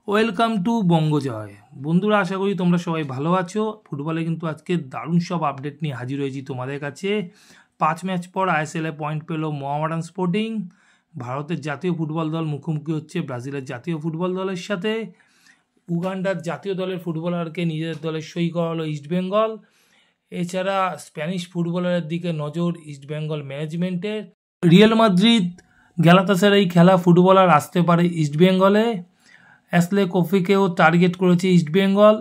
Welcome to বঙ্গজয়। বন্ধুরা, আশা করি তোমরা সবাই ভালো আছো। ফুটবলে কিন্তু আজকে দারুণ সব আপডেট নিয়ে হাজির হয়েছি তোমাদের কাছে। 5 ম্যাচ পর আইএসএলে পয়েন্ট পেল মোহামেডান স্পোর্টিং। ভারতের জাতীয় ফুটবল দল মুখোমুখি হচ্ছে ব্রাজিলের জাতীয় ফুটবল দলের সাথে। উগান্ডার জাতীয় দলের ফুটবলারকে নিজেদের দলে সই করালো ইস্টবেঙ্গল। এছাড়া স্প্যানিশ ফুটবলারের দিকে নজর ইস্টবেঙ্গল ম্যানেজমেন্টের। রিয়াল মাদ্রিদ গ্যালাতাসারাই খেলা ফুটবলার আসতে পারে ইস্টবেঙ্গলে। অ্যাশলে কোফিকেও টার্গেট করেছে ইস্টবেঙ্গল।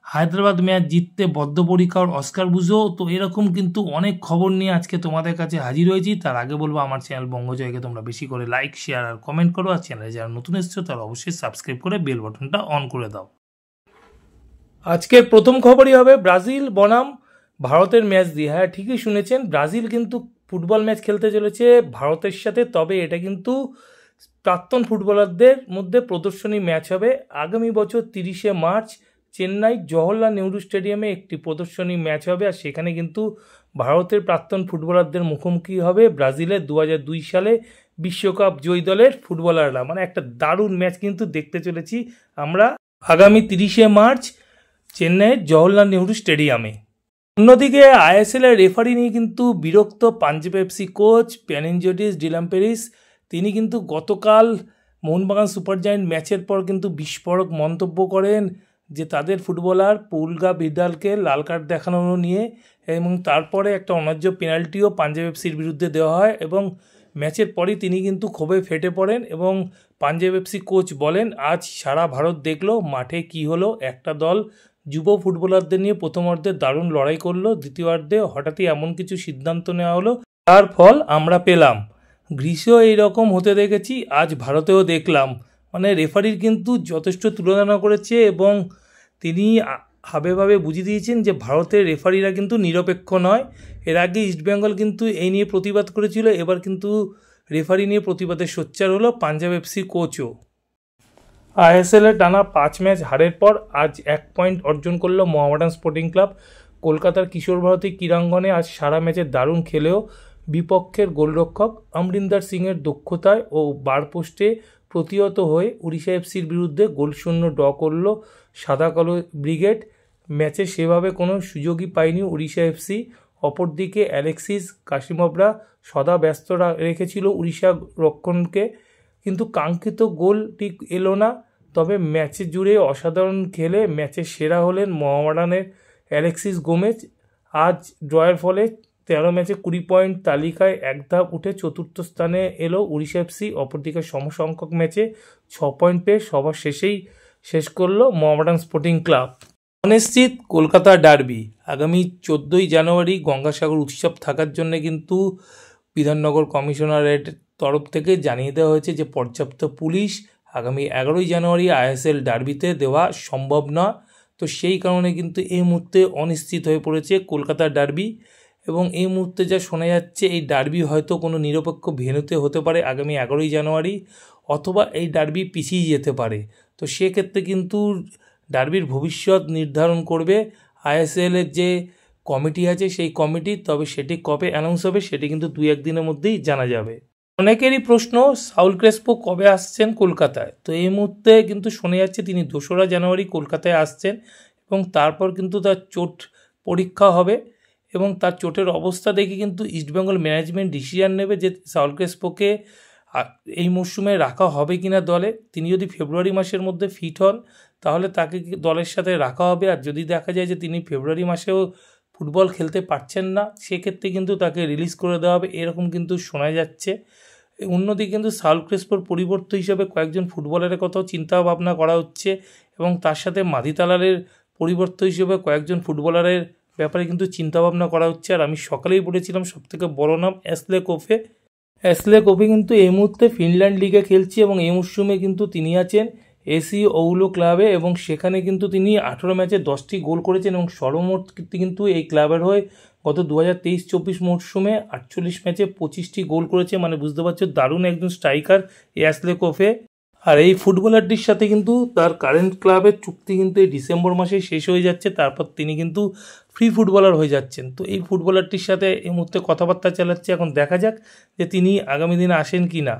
হায়দ্রাবাদ ম্যাচ জিততে বদ্ধপরিকর অস্কার বুজো। তো এরকম কিন্তু অনেক খবর নিয়ে আজকে তোমাদের কাছে হাজির হয়েছি। তার আগে বলবো, আমার চ্যানেল বঙ্গজয়কে তোমরা বেশি করে লাইক, শেয়ার আর কমেন্ট করো। আর চ্যানেলে যারা নতুন এসছো তারা অবশ্যই সাবস্ক্রাইব করে বেল বাটনটা অন করে দাও। আজকের প্রথম খবরই হবে ব্রাজিল বনাম ভারতের ম্যাচ দিয়ে। হ্যাঁ, ঠিকই শুনেছেন, ব্রাজিল কিন্তু ফুটবল ম্যাচ খেলতে চলেছে ভারতের সাথে। তবে এটা কিন্তু প্রাক্তন ফুটবলারদের মধ্যে প্রদর্শনী ম্যাচ হবে। আগামী বছর 30শে মার্চ চেন্নাই জওহরলাল নেহরু স্টেডিয়ামে একটি প্রদর্শনী ম্যাচ হবে। আর সেখানে কিন্তু ভারতের প্রাক্তন ফুটবলারদের মুখোমুখি হবে ব্রাজিলের 2002 সালে বিশ্বকাপ জয়ী দলের ফুটবলাররা। মানে একটা দারুণ ম্যাচ কিন্তু দেখতে চলেছি আমরা আগামী 30শে মার্চ চেন্নাইয়ের জওহরলাল নেহরু স্টেডিয়ামে। অন্যদিকে আইএসএলের রেফারি নিয়ে কিন্তু বিরক্ত পাঞ্জাব এফসি কোচ প্যানিনজোটিস ডিলাম্পেরিস। তিনি কিন্তু গতকাল মোহনবাগান সুপার জায়েন্ট ম্যাচের পর কিন্তু বিস্ফোরক মন্তব্য করেন যে তাদের ফুটবলার পৌলগা ভিদালকে লাল কার্ড দেখানো নিয়ে, এবং তারপরে একটা অন্যায্য পেনাল্টিও পাঞ্জাব এফসির বিরুদ্ধে দেওয়া হয়। এবং ম্যাচের পরই তিনি কিন্তু ক্ষোভে ফেটে পড়েন এবং পাঞ্জাব এফসি কোচ বলেন, আজ সারা ভারত দেখলো মাঠে কি হলো। একটা দল যুব ফুটবলারদের নিয়ে প্রথমার্ধে দারুণ লড়াই করলো, দ্বিতীয়ার্ধে হঠাৎই এমন কিছু সিদ্ধান্ত নেওয়া হলো, তার ফল আমরা পেলাম। গ্রিসেও এইরকম হতে দেখেছি, আজ ভারতেও দেখলাম। মানে রেফারির কিন্তু যথেষ্ট তুলনা করেছে এবং তিনি ভাবে বুঝিয়ে দিয়েছেন যে ভারতের রেফারিরা কিন্তু নিরপেক্ষ নয়। এর আগে ইস্টবেঙ্গল কিন্তু এই নিয়ে প্রতিবাদ করেছিল, এবার কিন্তু রেফারি নিয়ে প্রতিবাদের সোচ্চার হলো পাঞ্জাব এফসি কোচও। আইএসএলে টানা 5 ম্যাচ হারের পর আজ 1 পয়েন্ট অর্জন করলো মোহামেডান স্পোর্টিং ক্লাব। কলকাতার কিশোর ভারতী ক্রীড়াঙ্গনে আজ সারা ম্যাচে দারুণ খেলেও বিপক্ষের গোলরক্ষক অমরিন্দর সিংয়ের দক্ষতায় ও বার পোস্টে প্রতিহত হয়ে উড়িষ্যা এফসির বিরুদ্ধে গোলশূন্য ড্র করল সাদা কালো ব্রিগেড। ম্যাচে সেভাবে কোনো সুযোগই পায়নি উড়িষ্যা এফসি। অপরদিকে অ্যালেক্সিস কাশিমভরা সদা ব্যস্ত রেখেছিল উড়িষ্যা রক্ষণকে, কিন্তু কাঙ্ক্ষিত গোল ঠিক এলো না। তবে ম্যাচে জুড়ে অসাধারণ খেলে ম্যাচের সেরা হলেন মোহামেডানের অ্যালেক্সিস গোমেজ। আজ ড্রয়ের ফলে 13 ম্যাচে 20 পয়েন্ট তালিকায় এক ধাপ উঠে চতুর্থ স্থানে এলো উড়িষ্যা এফসি। অপরদিকে সমসংখ্যক ম্যাচে 6 পয়েন্ট পেয়ে সবার শেষেই শেষ করলো মোহামেডান স্পোর্টিং ক্লাব। অনিশ্চিত কলকাতা ডার্বি। আগামী 14ই জানুয়ারি গঙ্গাসাগর উৎসব থাকার জন্য কিন্তু বিধাননগর কমিশনারের তরফ থেকে জানিয়ে দেওয়া হয়েছে যে পর্যাপ্ত পুলিশ আগামী 11ই জানুয়ারি আইএসএল ডার্বিতে দেওয়া সম্ভব না। তো সেই কারণে কিন্তু এই মুহূর্তে অনিশ্চিত হয়ে পড়েছে কলকাতার ডার্বি। এবং এই মুহূর্তে যা শোনা যাচ্ছে, এই ডার্বি হয়তো কোনো নিরপেক্ষ ভেন্যুতে হতে পারে আগামী 11ই জানুয়ারি, অথবা এই ডার্বি পিছিয়ে যেতে পারে। তো সেক্ষেত্রে কিন্তু ডার্বির ভবিষ্যৎ নির্ধারণ করবে আইএসএলের যে কমিটি আছে সেই কমিটি। তবে সেটি কবে অ্যানাউন্স হবে সেটি কিন্তু 2-1 দিনের মধ্যেই জানা যাবে। অনেকেরই প্রশ্ন, সাউল ক্রেসপো কবে আসছেন কলকাতায়। তো এই মুহূর্তে কিন্তু শোনা যাচ্ছে তিনি 2রা জানুয়ারি কলকাতায় আসছেন এবং তারপর কিন্তু তার চোট পরীক্ষা হবে এবং তার চোটের অবস্থা দেখে কিন্তু ইস্টবেঙ্গল ম্যানেজমেন্ট ডিসিশন নেবে যে সাউল ক্রেসপোকে এই মরশুমে রাখা হবে কিনা দলে। তিনি যদি ফেব্রুয়ারি মাসের মধ্যে ফিট হন তাহলে তাকে দলের সাথে রাখা হবে। আর যদি দেখা যায় যে তিনি ফেব্রুয়ারি মাসেও ফুটবল খেলতে পারছেন না, সেক্ষেত্রে কিন্তু তাকে রিলিজ করে দেওয়া হবে, এরকম কিন্তু শোনা যাচ্ছে। অন্যদিকে কিন্তু সাউল ক্রেসপোর পরিবর্তে হিসাবে কয়েকজন ফুটবলারের কথাও চিন্তা ভাবনা করা হচ্ছে এবং তার সাথে মাধিতালালের পরিবর্তে হিসেবে কয়েকজন ফুটবলারের ব্যাপারে কিন্তু চিন্তাভাবনা করা হচ্ছে। আর আমি সকালেই বলেছিলাম সবথেকে বড় নাম অ্যাশলে কোফে। অ্যাশলে কোফে কিন্তু এই মুহূর্তে ফিনল্যান্ড লিগে খেলছে এবং এই মরশুমে কিন্তু তিনি আছেন এসি ওউলো ক্লাবে এবং সেখানে কিন্তু তিনি 18 ম্যাচে 10টি গোল করেছেন এবং সর্বমোট কিন্তু এই ক্লাবের হয়ে গত 2023-24 মরশুমে 48 ম্যাচে 25টি গোল করেছে। মানে বুঝতে পারছো দারুণ একজন স্ট্রাইকার অ্যাশলে কোফে। আর এই ফুটবলারটির সাথে কিন্তু তার কারেন্ট ক্লাবের চুক্তি কিন্তু এই ডিসেম্বর মাসে শেষ হয়ে যাচ্ছে, তারপর তিনি কিন্তু ফ্রি ফুটবলার হয়ে যাচ্ছেন। তো এই ফুটবলারটির সাথে এই মুহূর্তে কথাবার্তা চালাচ্ছে, এখন দেখা যাক যে তিনি আগামী দিনে আসেন কি না।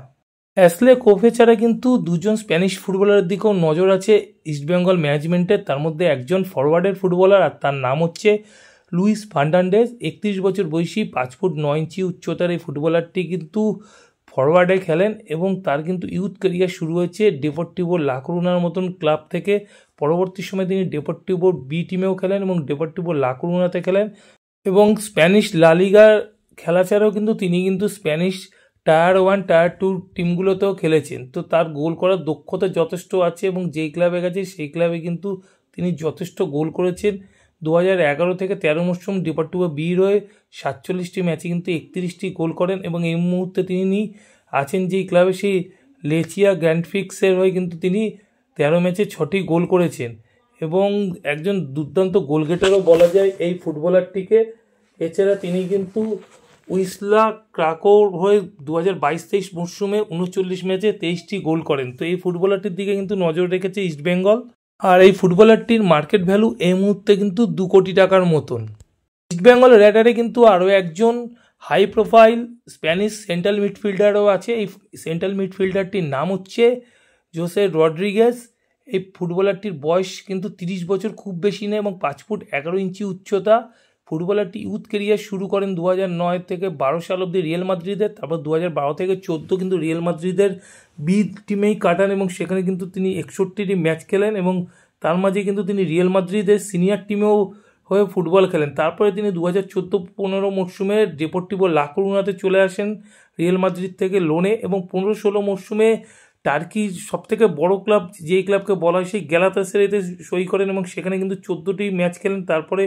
অ্যাশলে কোফে ছাড়া কিন্তু দুজন স্প্যানিশ ফুটবলারের দিকেও নজর আছে ইস্টবেঙ্গল ম্যানেজমেন্টের। তার মধ্যে একজন ফরওয়ার্ডের ফুটবলার, আর তার নাম হচ্ছে লুইস ফার্নান্ডেজ। 31 বছর বয়সী, 5 ফুট 9 ইঞ্চি উচ্চতার এই ফুটবলারটি কিন্তু ফরওয়ার্ডে খেলেন এবং তার কিন্তু ইউথ ক্যারিয়ার শুরু হয়েছে ডেপোর্টিভো লা করুনার মতন ক্লাব থেকে। পরবর্তী সময় তিনি ডেপোর্টিভো বি টিমেও খেলেন এবং ডেপোর্টিভো লা করুনাতে খেলেন এবং স্প্যানিশ লা লিগার খেলা ছাড়াও কিন্তু তিনি কিন্তু স্প্যানিশ টায়ার 1 টায়ার 2 টিমগুলোতেও খেলেছেন। তো তার গোল করার দক্ষতা যথেষ্ট আছে এবং যেই ক্লাবে গেছে সেই ক্লাবে কিন্তু তিনি যথেষ্ট গোল করেছেন। 2011 থেকে 13 মরশুম ডেপোর্টিভো বির হয়ে 47টি ম্যাচে কিন্তু 31টি গোল করেন এবং এই মুহূর্তে তিনি আছেন যেই ক্লাবে, সেই লেচিয়া গ্র্যান্ডফিক্সের হয়ে কিন্তু তিনি 13 ম্যাচে 6টি গোল করেছেন এবং একজন দুর্দান্ত গোলগেটারও বলা যায় এই ফুটবলারটিকে। এছাড়া তিনি কিন্তু উইসলা ক্রাকোর হয়ে 2022-23 মরশুমে 39 ম্যাচে 23টি গোল করেন। তো এই ফুটবলারটির দিকে কিন্তু নজর রেখেছে ইস্টবেঙ্গল, আর এই ফুটবলারটির মার্কেট ভ্যালু এই মুহূর্তে কিন্তু 2 কোটি টাকার মতন। ইস্টবেঙ্গল র্যাডারে কিন্তু আরও একজন হাই প্রোফাইল স্প্যানিশ সেন্ট্রাল মিডফিল্ডারও আছে। এই সেন্ট্রাল মিডফিল্ডারটির নাম হচ্ছে জোসে রড্রিগেজ। এই ফুটবলারটির বয়স কিন্তু 30 বছর, খুব বেশি নেই, এবং 5 ফুট 11 ইঞ্চি উচ্চতা। ফুটবলারটি ইউথ কেরিয়ার শুরু করেন 2009 থেকে 12 সাল অবধি রিয়েল মাদ্রিদের, তারপর 2012 থেকে 14 কিন্তু রিয়েল মাদ্রিদের বি টিমেই কাটান এবং সেখানে কিন্তু তিনি 61টি ম্যাচ খেলেন এবং তার মাঝে কিন্তু তিনি রিয়েল মাদ্রিদের সিনিয়র টিমেও হয়ে ফুটবল খেলেন। তারপরে তিনি 2014-15 মরশুমে ডেপোর্টিভো লা করুনাতে চলে আসেন রিয়েল মাদ্রিদ থেকে লোনে এবং 15-16 মরশুমে টার্কির সবথেকে বড় ক্লাব যেই ক্লাবকে বলা হয় সেই গ্যালাতাসারাইতে সই করেন এবং সেখানে কিন্তু 14টি ম্যাচ খেলেন। তারপরে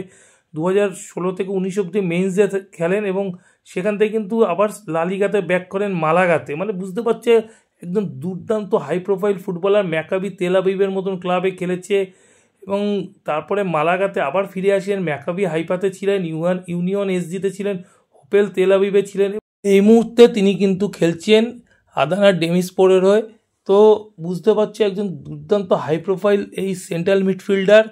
2016 থেকে 19 অবধি মেইনসে খেলেন এবং সেখান থেকে কিন্তু আবার লা লিগাতে ব্যাক করেন মালাগাতে। মানে বুঝতে পারছে একদম দুর্দান্ত হাই প্রোফাইল ফুটবলার। ম্যাকাবি তেল আবিবের মতন ক্লাবে খেলেছে এবং তারপরে মালাগাতে আবার ফিরে আসেন। ম্যাকাবি হাইপাতে ছিলেন, ইউনিয়ন এসজিতে ছিলেন, হোপেল তেল আবিবে ছিলেন। এই মুহূর্তে তিনি কিন্তু খেলছেন আদানা ডেমিসপোরের হয়ে। তো বুঝতে পারছি একজন দুর্দান্ত হাই প্রোফাইল এই সেন্ট্রাল মিডফিল্ডার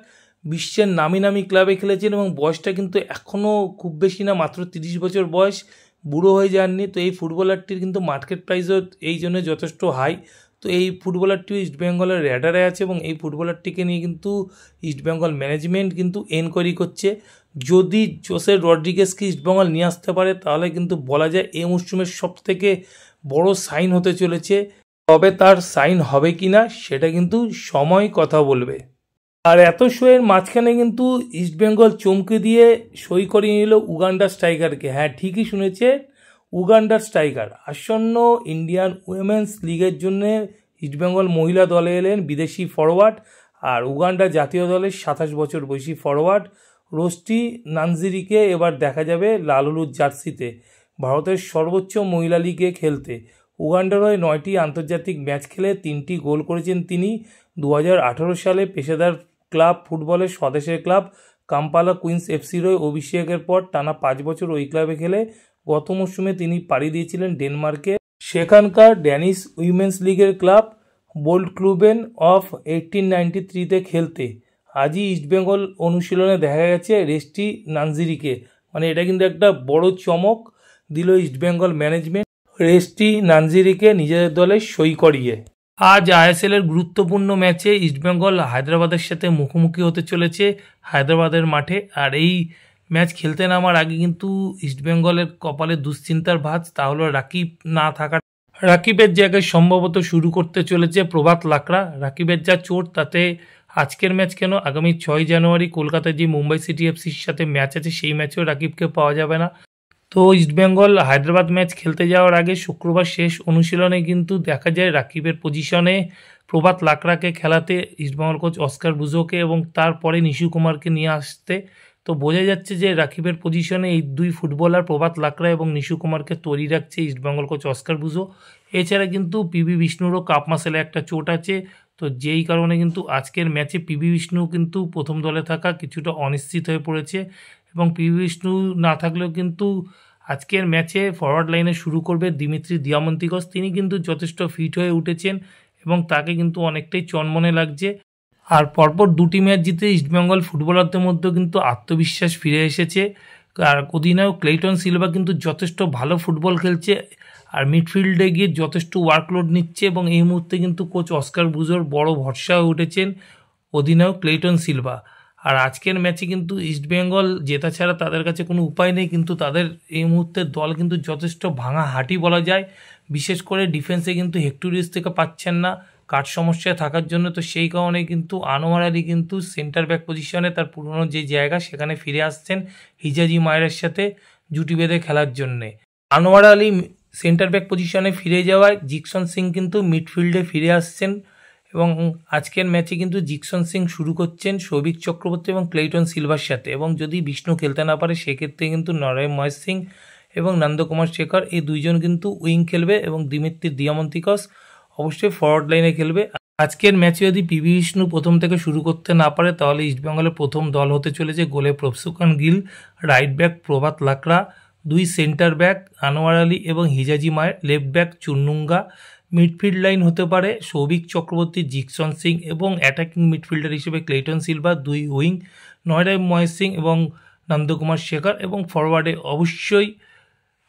বিশ্বের নামি নামি ক্লাবে খেলেছেন এবং বয়সটা কিন্তু এখনও খুব বেশি না, মাত্র 30 বছর বয়স, বুড়ো হয়ে যাননি। তো এই ফুটবলারটির কিন্তু মার্কেট প্রাইসও এই জন্য যথেষ্ট হাই। তো এই ফুটবলারটিও ইস্টবেঙ্গলের র্যাডারে আছে এবং এই ফুটবলারটিকে নিয়ে কিন্তু ইস্টবেঙ্গল ম্যানেজমেন্ট কিন্তু এনকোয়ারি করছে। যদি জোসে রড্রিগেজকে ইস্টবেঙ্গল নিয়ে আসতে পারে তাহলে কিন্তু বলা যায় এই মরশুমের সবথেকে বড় সাইন হতে চলেছে। তবে তার সাইন হবে কি না সেটা কিন্তু সময় কথা বলবে। আর এত শোয়ের মাঝখানে কিন্তু ইস্টবেঙ্গল চমকে দিয়ে সই করিয়ে নিল উগান্ডার স্ট্রাইকারকে। হ্যাঁ, ঠিকই শুনেছে, উগান্ডার স্ট্রাইকার। আসন্ন ইন্ডিয়ান উইমেন্স লিগের জন্য ইস্টবেঙ্গল মহিলা দলে এলেন বিদেশি ফরওয়ার্ড, আর উগান্ডা জাতীয় দলের 27 বছর বয়সী ফরওয়ার্ড রোস্টি নানজিরিকে এবার দেখা যাবে লাল হলুদ জার্সিতে ভারতের সর্বোচ্চ মহিলা লিগে খেলতে। উগান্ডার হয়ে 9টি আন্তর্জাতিক ম্যাচ খেলে 3টি গোল করেছেন তিনি। 2018 সালে পেশাদার ক্লাব ফুটবলের স্বদেশের ক্লাব কাম্পালা কুইন্স এফসির হয়ে অভিষেকের পর টানা 5 বছর ওই ক্লাবে খেলে গত মরশুমে তিনি পাড়ি দিয়েছিলেন ডেনমার্কে, সেখানকার ড্যানিশ উইমেন্স লিগের ক্লাব বোল্ড ক্লুবেন অফ 1893-তে খেলতে। আজই ইস্টবেঙ্গল অনুশীলনে দেখা গেছে রেস্টি নানজিরিকে। মানে এটা কিন্তু একটা বড় চমক দিল ইস্টবেঙ্গল ম্যানেজমেন্ট রেস্টি নানজিরিকে নিজেদের দলে সই করিয়ে। আজ আইএসএলের গুরুত্বপূর্ণ ম্যাচে ইস্টবেঙ্গল হায়দ্রাবাদের সাথে মুখোমুখি হতে চলেছে হায়দ্রাবাদের মাঠে। আর এই ম্যাচ খেলতে নামার আগে কিন্তু ইস্টবেঙ্গলের কপালে দুশ্চিন্তার ভাঁজ, তা হলো রাকিব না থাকা। রাকিবের জায়গায় সম্ভবত শুরু করতে চলেছে প্রভাত লাকড়া। রাকিবের যা চোট তাতে আজকের ম্যাচ কেন, আগামী 6 জানুয়ারি কলকাতায় যে মুম্বাই সিটি এফসির সাথে ম্যাচ আছে সেই ম্যাচেও রাকিবকে পাওয়া যাবে না। তো ইস্টবেঙ্গল হায়দ্রাবাদ ম্যাচ খেলতে যাওয়ার আগে শুক্রবার শেষ অনুশীলনে কিন্তু দেখা যায় রাকিবের পজিশনে প্রভাত লাকড়াকে খেলাতে ইস্টবেঙ্গল কোচ অস্কার বুজোকে এবং তারপরে নিশু কুমারকে নিয়ে আসতে। তো বোঝা যাচ্ছে যে রাকিবের পজিশনে এই দুই ফুটবলার প্রভাত লাকড়া এবং নিশু কুমারকে তৈরি রাখছে ইস্টবেঙ্গল কোচ অস্কার বুজো। এছাড়া কিন্তু পিবি বিষ্ণুরও কাপ মাসেলে একটা চোট আছে। তো যেই কারণে কিন্তু আজকের ম্যাচে পিবি বিষ্ণু কিন্তু প্রথম দলে থাকা কিছুটা অনিশ্চিত হয়ে পড়েছে এবং পিবি বিষ্ণু না থাকলেও কিন্তু আজকের ম্যাচে ফরওয়ার্ড লাইনে শুরু করবে দিমিত্রি দিয়ামন্তিকস। তিনি কিন্তু যথেষ্ট ফিট হয়ে উঠেছেন এবং তাকে কিন্তু অনেকটাই চনমনে লাগছে। আর পরপর 2টি ম্যাচ জিতে ইস্টবেঙ্গল ফুটবলারদের মধ্যেও কিন্তু আত্মবিশ্বাস ফিরে এসেছে। আর অধিনায়ক ক্লেইটন সিলভা কিন্তু যথেষ্ট ভালো ফুটবল খেলছে। আর মিডফিল্ডে গিয়ে যথেষ্ট ওয়ার্কলোড নিচ্ছে এবং এই মুহূর্তে কিন্তু কোচ অস্কার ব্রুজোর বড় ভরসা হয়ে উঠেছেন অধিনায়ক ক্লেটন সিলভা। আর আজকের ম্যাচে কিন্তু ইস্টবেঙ্গল জেতা ছাড়া তাদের কাছে কোনো উপায় নেই, কিন্তু তাদের এই মুহূর্তে দল কিন্তু যথেষ্ট ভাঙা হাঁটি বলা যায়। বিশেষ করে ডিফেন্সে কিন্তু হেক্টুরিয়াস থেকে পাচ্ছেন না কাঠ সমস্যায় থাকার জন্য, তো সেই কারণে কিন্তু আনোয়ার আলী কিন্তু সেন্টার ব্যাক পজিশনে তার পুরনো যে জায়গা সেখানে ফিরে আসছেন হিজাজি মায়ের সাথে জুটি বেঁধে খেলার জন্যে। আনোয়ার আলী সেন্টার ব্যাক পজিশনে ফিরে যাওয়ায় জিকসন সিং কিন্তু মিডফিল্ডে ফিরে আসছেন এবং আজকের ম্যাচে কিন্তু জিকসন সিং শুরু করছেন সৌভিক চক্রবর্তী এবং ক্লেটন সিলভার সাথে, এবং যদি বিষ্ণু খেলতে না পারে সেক্ষেত্রে কিন্তু নরয় মহেশ সিং এবং নন্দকুমার শেখর এই দুইজন কিন্তু উইং খেলবে এবং দিমিত্রি দিয়ামন্তিকস অবশ্যই ফরওয়ার্ড লাইনে খেলবে। আজকের ম্যাচে যদি পিভি বিষ্ণু প্রথম থেকে শুরু করতে না পারে তাহলে ইস্টবেঙ্গলের প্রথম দল হতে চলেছে গোলে প্রফসুকান গিল, রাইট ব্যাক প্রভাত লাকড়া, দুই সেন্টার ব্যাক আনোয়ার আলী এবং হিজাজি মায়ের, লেফট ব্যাক চুন্নুঙ্গা, মিডফিল্ড লাইন হতে পারে সৌভিক চক্রবর্তী, জিকসন সিং এবং অ্যাটাকিং মিডফিল্ডার হিসেবে ক্লেটন সিলভা, দুই উইং নয়ডাই মহেশ সিং এবং নন্দকুমার শেখর, এবং ফরওয়ার্ডে অবশ্যই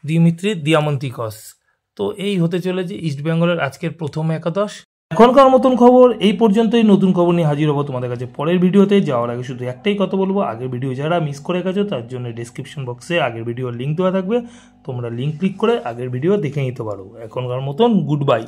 দিমিত্রি দিয়ামন্তিকস। তো এই হতে চলেছে ইস্টবেঙ্গলের আজকের প্রথম একাদশ। এখনকার মতন খবর এই পর্যন্তই। নতুন খবর নিয়ে হাজির হবো তোমাদের কাছে পরের ভিডিওতে। যাওয়ার আগে শুধু একটাই কথা বলবো, আগের ভিডিও যারা মিস করে গেছো তার জন্য ডেসক্রিপশন বক্সে আগের ভিডিওর লিঙ্ক দেওয়া থাকবে, তোমরা লিঙ্ক ক্লিক করে আগের ভিডিও দেখে নিতে পারো। এখনকার মতন গুড বাই।